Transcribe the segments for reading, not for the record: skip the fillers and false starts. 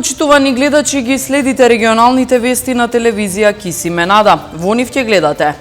Почитувани гледачи, ги следите регионалните вести на телевизија Кисименада. Во нив ќе гледате.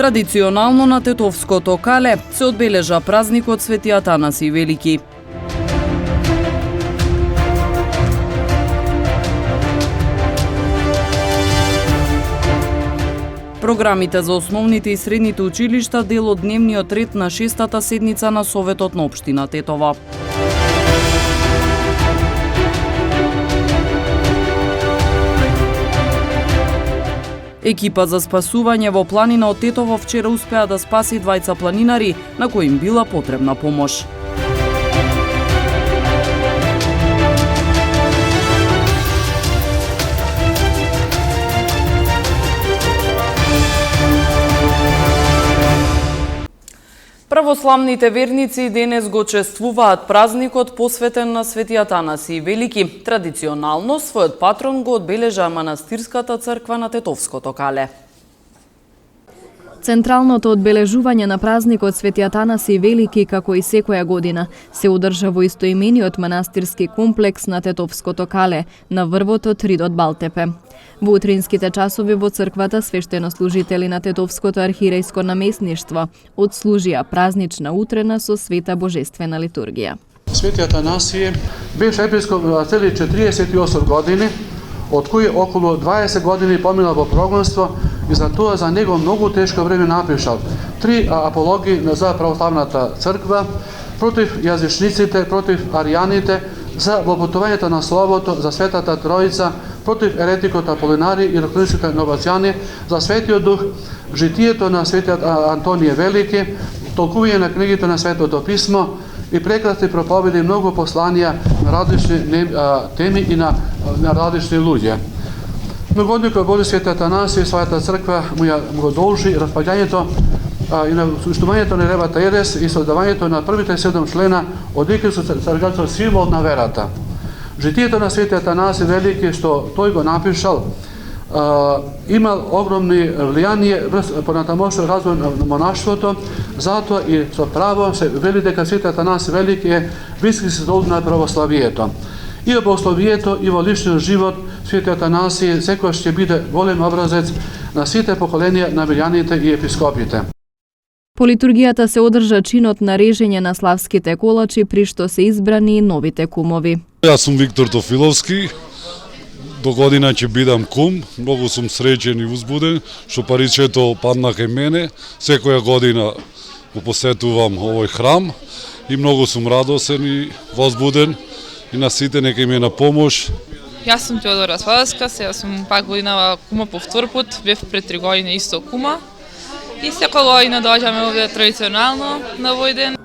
Традиционално на Тетовското кале се одбележа празникот Свети Атанаси Велики. Програмите за основните и средните училишта дел од дневниот ред на 6-та седница на Советот на општина Тетова. Екипа за спасување во планина од Тетово вчера успеа да спаси двајца планинари на кои им била потребна помош. Православните верници денес го чествуваат празникот посветен на Свети Атанаси Велики. Традиционално својот патрон го одбележа манастирската црква на Тетовското кале. Централното одбележување на празникот Свети Атанаси Велики, како и секоја година, се одржа во истоимениот манастирски комплекс на Тетовското кале, на врвот од Ридот Балтепе. Во утринските часови во црквата свештенослужители на Тетовското архиерејско наместништво одслужија празнична утрена со света божествена литургија. Свети Атанасиј беше епископ на цели 48 години, од кои околу 20 години поминал во прогонство и за тоа за него многу тешко време напишал 3 апологии за православната црква, против јазичниците, против аријаните, за вопутувањето на словото, за Светата Троица, против еретикот Аполинари и рокнинските новацијани, за Светиот Дух, житието на Светиот Антонije Велики, толкување на книгите на Светото Писмо и прекрасни проповеди, многу посланија на различни теми и на различни луѓе. Многодникот Божи Свети Атанасиј, својата црква му го должи распаѓањето и на суштувањето на Ревата Ерес и создавањето на првите 7 члена од Екриското црквено символ на верата. Житието на Свети Атанаси Велики, што тој го напишал, имал огромни влијание понатамошно развој на монаштвото, затоа и со право се вели дека Свети Атанаси Велики е блиски светол на православието. И во богословието и во личниот живот Свети Атанаси секогаш ќе биде голем образец на сите поколенија на мирјаните и епископите. По литургијата се одржа чинот на режење на славските колачи, при што се избрани и новите кумови. Јас сум Виктор Тофиловски, до година ќе бидам кум, многу сум среќен и узбуден, што паричето падна кај мене, секоја година го посетувам овој храм и многу сум радосен и возбуден и на сите нека им е на помош. Јас сум Теодора Свадаска, сега сум пак годинава кума по втор пут, бев пред 3 години исто кума. И секоја година доаѓаме овде традиционално на овој ден.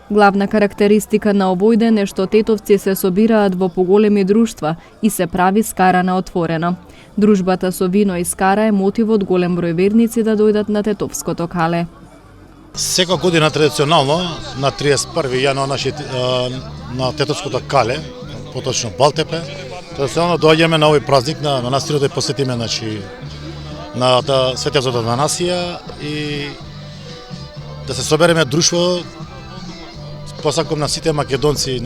Главна карактеристика на овој ден е што тетовци се собираат во поголеми друштва и се прави скара на отворено. Дружбата со вино и скара е мотив од голем број верници да дојдат на Тетовското кале. Секоја година традиционално на 31 јануари на Тетовското кале, поточно Балтепе, традиционално доаѓаме на овој празник на манастирот да посетиме на Светиот Атанасија и да се собереме друштво. Посакам на сите македонци,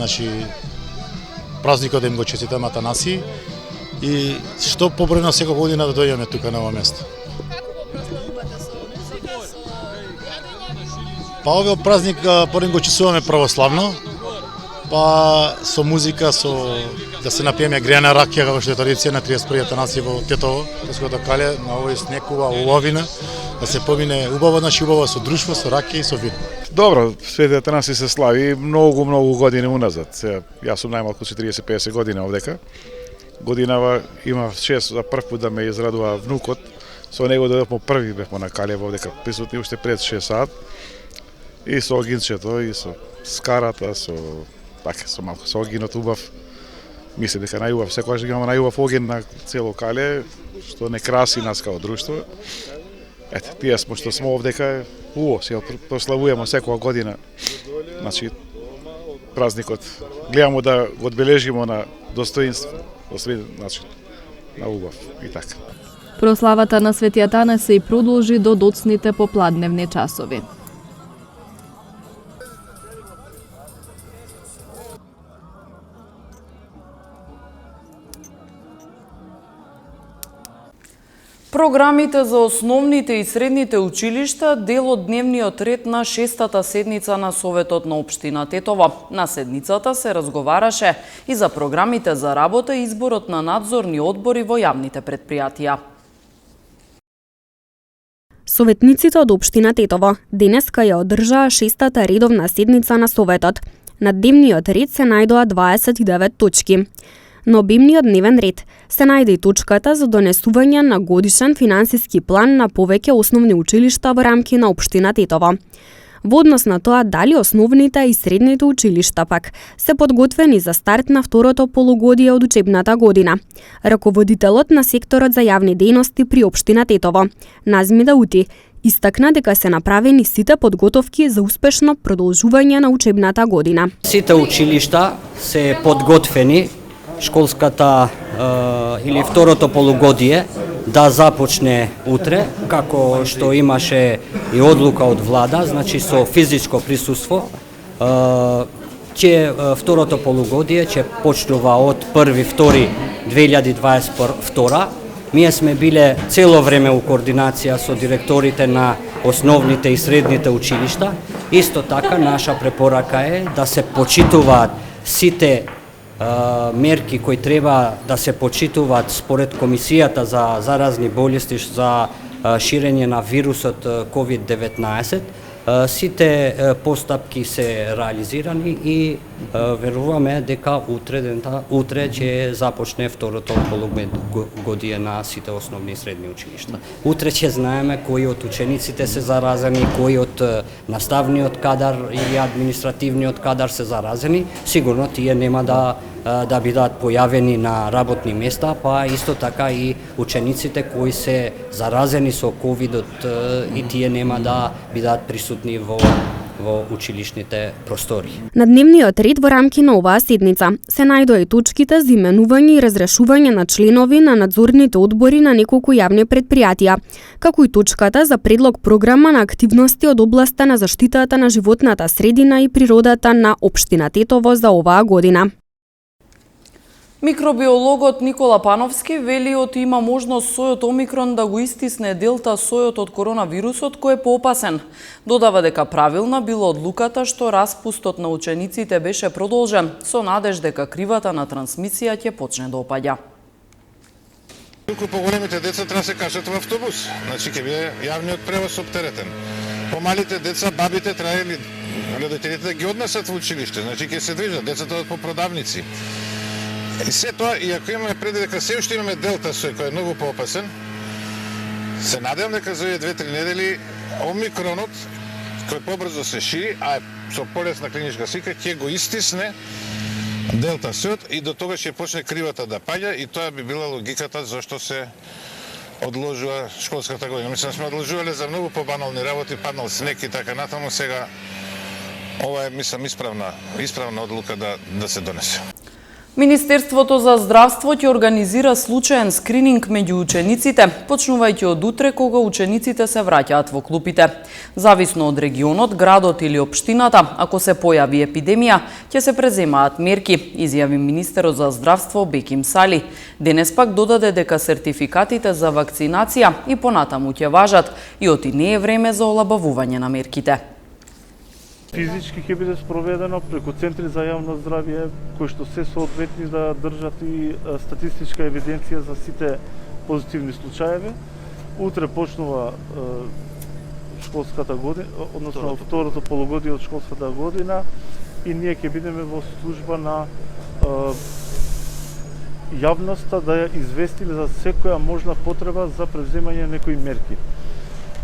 празникот да им го честитаме Атанаси и што побројно секоја година да дојдеме тука на ова место. Па овој празник поред го чествуваме православно, па со музика, да се напиеме грејана ракија, како што е традиција на 31 Атанаси во Тетово, Тетовското кале, на овој снекува уловина, да се помине убаво, убаво со друштво, со ракија и со вино. Добро, Свети Атанаси се слави многу години уназад. Јас сум најмалку 40-50 години овдека. Годинава има 6 за прв пат да ме израдува внукот. Со него дојдовме први, бевме на кале овдека, присутни уште пред 6 сат. И со огинчето, и со скарата, со малку со огинот убав. Мислам дека најубав, секогаш имаме најубав оген на цело кале, што не краси нас као друштво. Ете, тие смо што смо овдека, сега прославуваме секоја година. Празникот гледаме да го одбележиме на достоинство, на убав и така. Прославата на Свети Атанаси продолжи до доцните попладневни часови. Програмите за основните и средните училишта дел од дневниот ред на 6-та седница на Советот на општина Тетово. На седницата се разговараше и за програмите за работа и изборот на надзорни одбори во јавните предпријатија. Советниците од општина Тетово денеска ја одржаа 6-та редовна седница на Советот. На дневниот ред се најдоа 29 точки. На обемниот дневен ред се најде и точката за донесување на годишен финансиски план на повеќе основни училишта во рамки на општина Тетово. Во однос на тоа дали основните и средните училишта пак се подготвени за старт на второто полугодие од учебната година. Раководителот на секторот за јавни дејности при општина Тетово, Назмида Ути, истакна дека се направени сите подготовки за успешно продолжување на учебната година. Сите училишта се подготвени школската или второто полугодие да започне утре, како што имаше и одлука од влада, значи со физичко присуство. Второто полугодие ќе почнува од 1.2.2022. Ние сме биле цело време у координација со директорите на основните и средните училишта. Исто така, наша препорака е да се почитуваат сите мерки кои треба да се почитуваат според Комисијата за заразни болести за ширење на вирусот COVID-19. Сите постапки се реализирани и веруваме дека утре ќе започне второто полугодие на сите основни и средни училишта. Утре ќе знаеме кои од учениците се заразени, кои од наставниот кадар и административниот кадар се заразени. Сигурно тие нема да бидат појавени на работни места, па исто така и учениците кои се заразени со ковидот и тие нема да бидат присутни во училишните простори. На дневниот ред во рамки на оваа седница се најдоа и точките за именување и разрешување на членови на надзорните одбори на неколку јавни предпријатија, како и точката за предлог програма на активности од областа на заштитата на животната средина и природата на општина Тетово за оваа година. Микробиологот Никола Пановски вели оти има можност сојот Омикрон да го истисне делта сојот од коронавирусот кој е поопасен. Додава дека правилна била одлуката што распустот на учениците беше продолжен, со надеж дека кривата на трансмисија ќе почне да опаѓа. Туку поголемите деца треба се качат во автобус, значи ќе биде јавниот превоз оптеретен. Помалите деца, бабите треба или родителите да ги однесат во училиште, значи ќе се движат, децата од по продавници. И се тоа, и ако имаме преди дека се уште имаме делта сој кој е многу поопасен, се надевам дека за овие 2-3 недели Омикронот, кој побрзо се шири, а со полесна клиничка слика, ќе го истисне делта сојот и до тогаш ќе почне кривата да паѓа и тоа би била логиката зашто се одложува школската година. Мислам, сме одложувале за многу побанални работи, паднал снег и така натаму, сега ова е, мислам, исправна одлука да се донесе. Министерството за здравство ќе организира случаен скрининг меѓу учениците, почнувајќи од утре кога учениците се враќаат во клупите. Зависно од регионот, градот или општината, ако се појави епидемија, ќе се преземаат мерки, изјави министерот за здравство Беким Сали. Денес пак додаде дека сертификатите за вакцинација и понатаму ќе важат и оти не е време за олабавување на мерките. Физички ќе биде спроведено преку центри за јавно здравје, кои што се соодветни да држат и статистичка евиденција за сите позитивни случаеви. Утре почнува школската година, односно второто полугодие од школската година и ние ќе бидеме во служба на јавноста да ја известиме за секоја можна потреба за превземање некои мерки.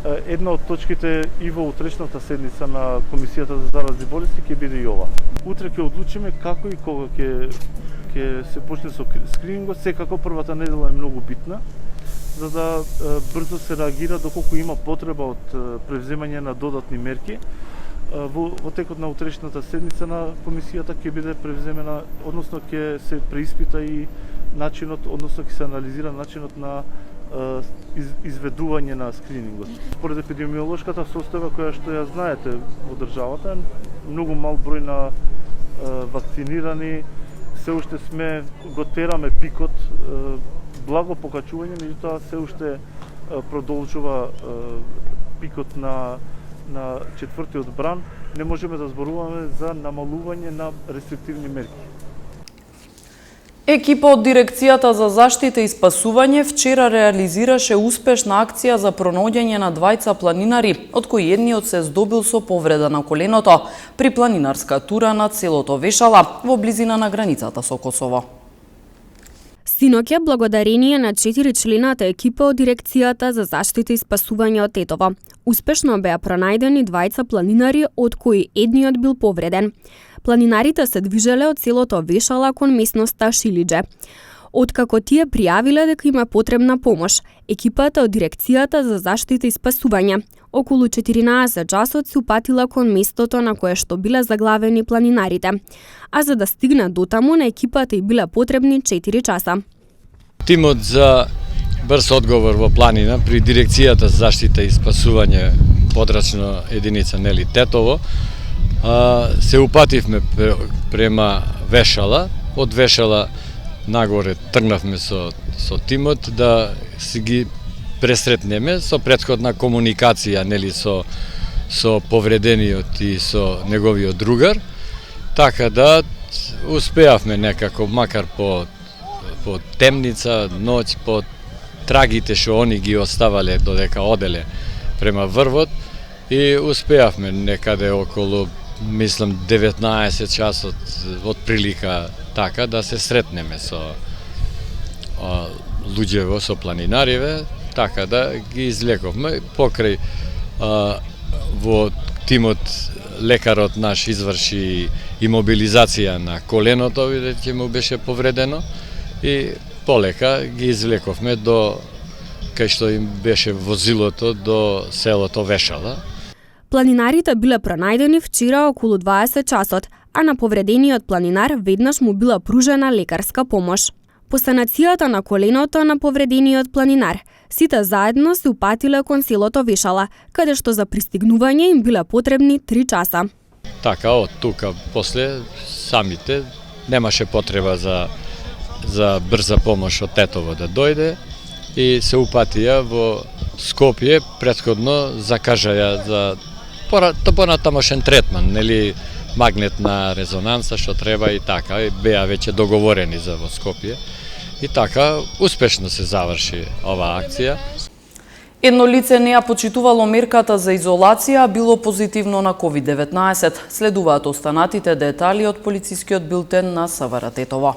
Една од точките и во утрешната седница на Комисијата за заразни болести ќе биде и ова. Утре ќе одлучиме како и кога ќе се почне со скринингот. Секако првата недела е многу битна, за да брзо се реагира доколку има потреба од превземање на додатни мерки. Во текот на утрешната седница на Комисијата ќе биде превземена, односно ќе се преиспита и начинот, односно ќе се анализира начинот на изведување на скринингот. Според епидемиолошката состојба која што ја знаете во државата, многу мал број на вакцинирани, се уште го тераме пикот, благо покачување, меѓутоа се уште продолжува пикот на четвртиот бран, не можеме да зборуваме за намалување на рестриктивни мерки. Екипа од Дирекцијата за заштита и спасување вчера реализираше успешна акција за пронаоѓање на двајца планинари, од кои едниот се здобил со повреда на коленото при планинарска тура над селото Вешала во близина на границата со Косово. Синоќа, благодарение на 4 члената екипа од Дирекцијата за заштита и спасување од Тетово, успешно беа пронајдени двајца планинари, од кои едниот бил повреден. Планинарите се движеле од селото Вешала кон местноста Шилидже. Откако тие пријавиле дека има потребна помош, екипата од Дирекцијата за заштита и спасување околу 14 часот се упатила кон местото на кое што биле заглавени планинарите, а за да стигнат дотаму на екипата и биле потребни 4 часа. Тимот за брз одговор во планина при Дирекцијата за заштита и спасување подрачна единица Нели Тетово се упативме према Вешала. Од Вешала нагоре тргнавме со тимот да си ги пресретнеме со претходна комуникација, нели, со повредениот и со неговиот другар, така да успеавме некако, макар по темница, ноќ, по трагите што они ги оставале додека оделе према врвот, и успеавме некаде околу, мислам, 19 часот од прилика така да се сретнеме со луѓево, со планинариве, така да ги излековме. Покрај во тимот лекарот наш изврши имобилизација на коленото, бидејќи му беше повредено, и полека ги извлековме до кај што им беше возилото до селото Вешала. Планинарите биле пронајдени вчера околу 20 часот, а на повредениот планинар веднаш му била пружена лекарска помош. По санацијата на коленото на повредениот планинар, сите заедно се упатиле кон селото Вешала, каде што за пристигнување им биле потребни 3 часа. Така, од тука после самите немаше потреба за брза помош од Тетово да дојде и се упатија во Скопје, претходно закажаја за понатамошен третман, нели, магнетна резонанса што треба и така, и беа веќе договорени за во Скопје. И така успешно се заврши оваа акција. Едно лице не ја почитувало мерката за изолација, а било позитивно на COVID-19. Следуваат останатите детали од полицискиот билтен на СВР Тетово.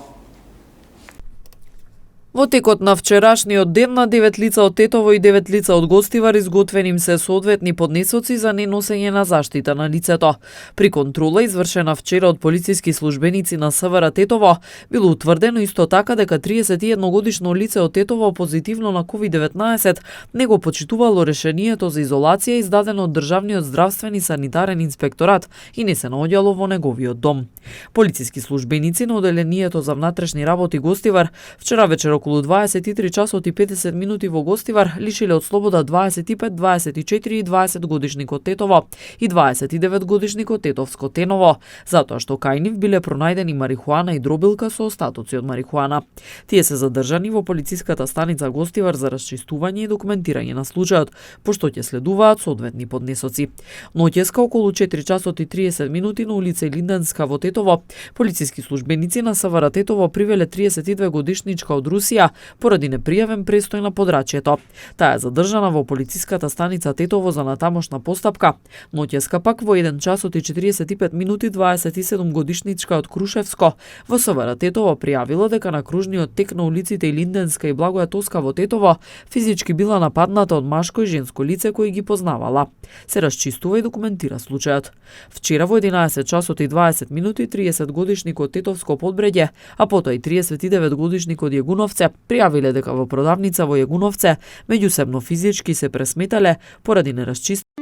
Во текот на вчерашниот ден на 9 лица од Тетово и 9 лица од Гостивар изготвени им се соодветни поднесоци за неносење на заштита на лицето. При контрола извршена вчера од полициски службеници на СВР Тетово било утврдено исто така дека 31 годишно лице од Тетово позитивно на COVID-19 не го почитувало решението за изолација издадено од Државниот здравствен и санитарен инспекторат и не се наоѓало во неговиот дом. Полициски службеници на оделението за внатрешни работи Гостивар вчера вечер околу 23 часот и 50 минути во Гостивар лишиле од слобода 25, 24 и 20 годишникот Тетово и 29 годишникот Тетовско Теново, затоа што кај нив биле пронајдени марихуана и дробилка со остатоци од марихуана. Тие се задржани во полициската станица Гостивар за расчистување и документирање на случајот, пошто ќе следуваат соодветни поднесоци. Ноќеска околу 4 часот и 30 минути на улица Линденска во Тетово, полициски службеници на СВР Тетово привеле 32 годишничка од Русија поради непријавен престој на подрачјето. Таа е задржана во полициската станица Тетово за натамошна постапка. Ноќеска пак во 1 часот и 45 минути 27 годишничка од Крушевско во СВР Тетово пријавила дека на кружниот тек на улиците Линденска и Благоја Тоска во Тетово физички била нападната од машко и женско лице кои ги познавала. Се расчистува и документира случајот. Вчера во 11 часот и 20 минути 30 годишникот Тетовско Подбреѓе, а потоа и 39 годишникот Јегуновце пријавиле дека во продавница во Јегуновце меѓусебно физички се пресметале поради нерасчистување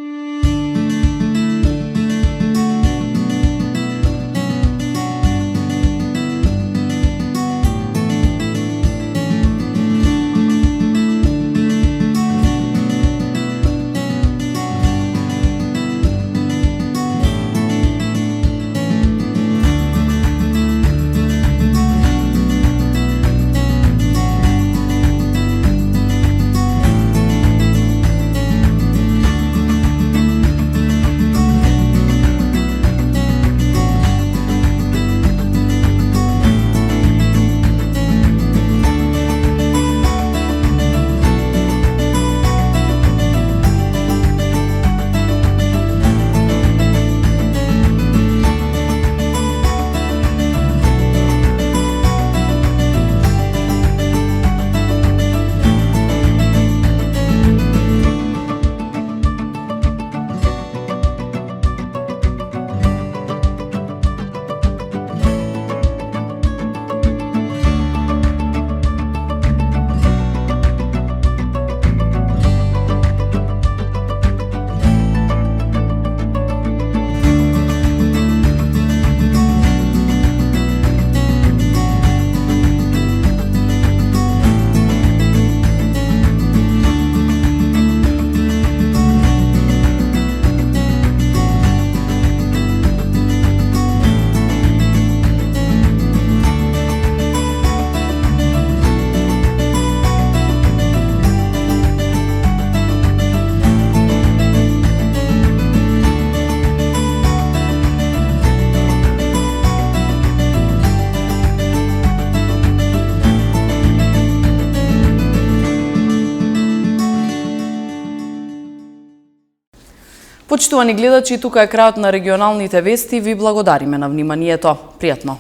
Почитувани гледачи, тука е крајот на регионалните вести. Ви благодариме на вниманието. Пријатно!